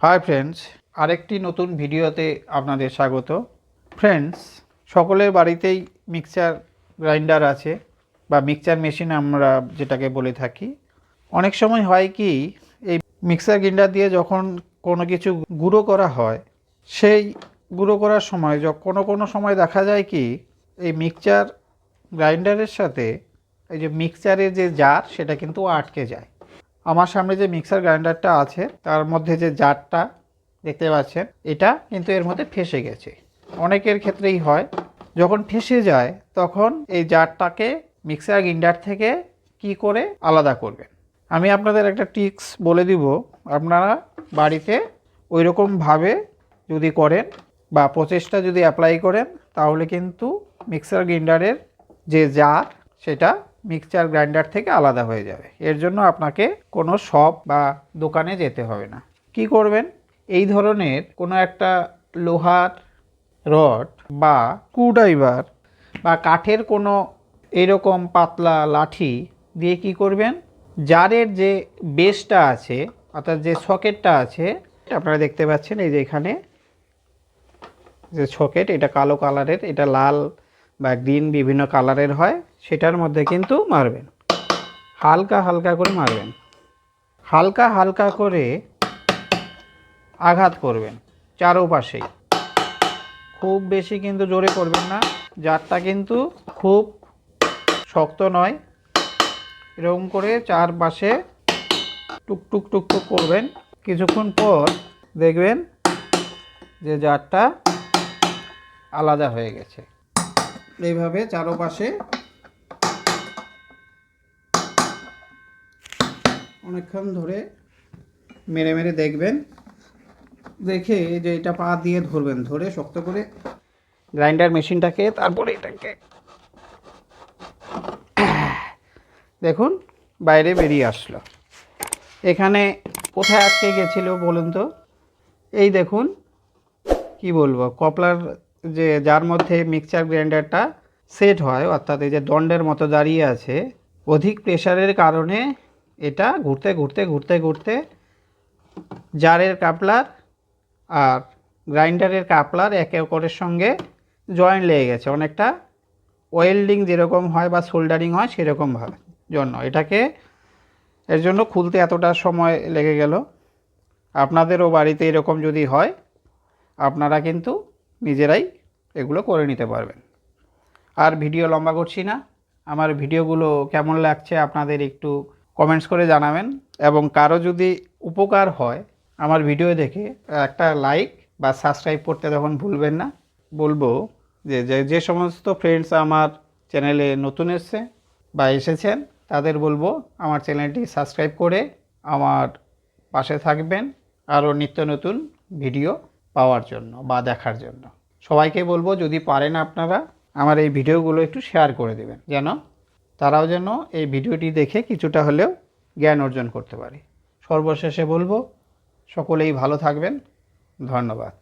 Hi friends, আরেকটি নতুন ভিডিওতে আপনাদের স্বাগত। ফ্রেন্ডস, সকলের বাড়িতেই মিক্সচার গ্রাইন্ডার আছে বা মিক্সচার মেশিন আমরা যেটাকে বলে থাকি। অনেক সময় হয় কি, এই মিক্সার গ্রাইন্ডার দিয়ে যখন কোনো কিছু গুঁড়ো করা হয়, সেই গুঁড়ো করার সময় কোনো সময় দেখা যায় কি এই মিক্সচার গ্রাইন্ডারের সাথে এই যে মিক্সচারের যে জার সেটা কিন্তু আটকে যায়। আমার সামনে যে মিক্সার গ্রাইন্ডারটা আছে তার মধ্যে যে জারটা দেখতে পাচ্ছেন, এটা কিন্তু এর মধ্যে ফেঁসে গেছে। অনেকের ক্ষেত্রেই হয়, যখন ফেঁসে যায় তখন এই জারটাকে মিক্সার গ্রাইন্ডার থেকে কি করে আলাদা করবেন, আমি আপনাদের একটা ট্রিক্স বলে দিব। আপনারা বাড়িতে ওই রকমভাবে যদি করেন বা প্রচেষ্টা যদি অ্যাপ্লাই করেন, তাহলে কিন্তু মিক্সার গ্রাইন্ডারের যে জার সেটা মিক্সচার গ্রাইন্ডার থেকে আলাদা হয়ে যাবে। এর জন্য আপনাকে কোনো শপ বা দোকানে যেতে হবে না। কি করবেন, এই ধরনের কোনো একটা লোহার রড বা স্ক্রুড্রাইভার বা কাঠের কোনো এরকম পাতলা লাঠি দিয়ে কি করবেন, জারের যে বেসটা আছে অর্থাৎ যে সকেটটা আছে, আপনারা দেখতে পাচ্ছেন এই যে এখানে যে সকেট, এটা কালো কালারের, এটা লাল বা গ্রিন বিভিন্ন কালারের হয়, সেটার মধ্যে কিন্তু মারবেন, হালকা হালকা করে মারবেন, হালকা হালকা করে আঘাত করবেন চারোপাশেই, খুব বেশি কিন্তু জোরে করবেন না। জারটা কিন্তু খুব শক্ত নয়, এরকম করে চারপাশে টুকটুক টুকটুক করবেন। কিছুক্ষণ পর দেখবেন যে জারটা আলাদা হয়ে গেছে। এইভাবে চারপাশে অনেকক্ষণ ধরে মেরে মেরে দেখবেন, দেখে যে এটা পা দিয়ে ধরবেন, ধরে শক্ত করে গ্রাইন্ডার মেশিনটাকে, তারপরে এটাকে দেখুন বাইরে বেরিয়ে আসলো। এখানে কোথায় আটকে গেছিল বলুন তো? এই দেখুন, কি বলবো, কপলার যে যার মধ্যে মিক্সচার গ্রাইন্ডারটা সেট হয়, অর্থাৎ এই যে দণ্ডের মতো দাঁড়িয়ে আছে, অধিক প্রেশারের কারণে এটা ঘুরতে ঘুরতে ঘুরতে ঘুরতে জারের কাপলার আর গ্রাইন্ডারের কাপলার একে অপরের সঙ্গে জয়েন্ট লেগে গেছে, অনেকটা ওয়েল্ডিং যেরকম হয় বা সোল্ডারিং হয় সেরকমভাবে জন্য এটাকে, এর জন্য খুলতে এতটা সময় লেগে গেল। আপনাদেরও বাড়িতে এরকম যদি হয়, আপনারা কিন্তু নিজেরাই এগুলো করে নিতে পারবেন। আর ভিডিও লম্বা করছি না, আমার ভিডিওগুলো কেমন লাগছে আপনাদের একটু কমেন্টস করে জানাবেন, এবং কারো যদি উপকার হয় আমার ভিডিও দেখে একটা লাইক বা সাবস্ক্রাইব করতে তখন ভুলবেন না। বলবো যে যে সমস্ত ফ্রেন্ডস আমার চ্যানেলে নতুন এসছে বা এসেছেন, তাদের বলবো আমার চ্যানেলটি সাবস্ক্রাইব করে আমার পাশে থাকবেন, আরও নিত্য নতুন ভিডিও পাওয়ার জন্য বা দেখার জন্য। সবাইকে বলবো যদি পারেন আপনারা আমার এই ভিডিওগুলো একটু শেয়ার করে দেবেন, তারাও যেন এই ভিডিওটি দেখে কিছুটা হলেও জ্ঞান অর্জন করতে পারে। সর্বশেষে বলবো সকলেই ভালো থাকবেন। ধন্যবাদ।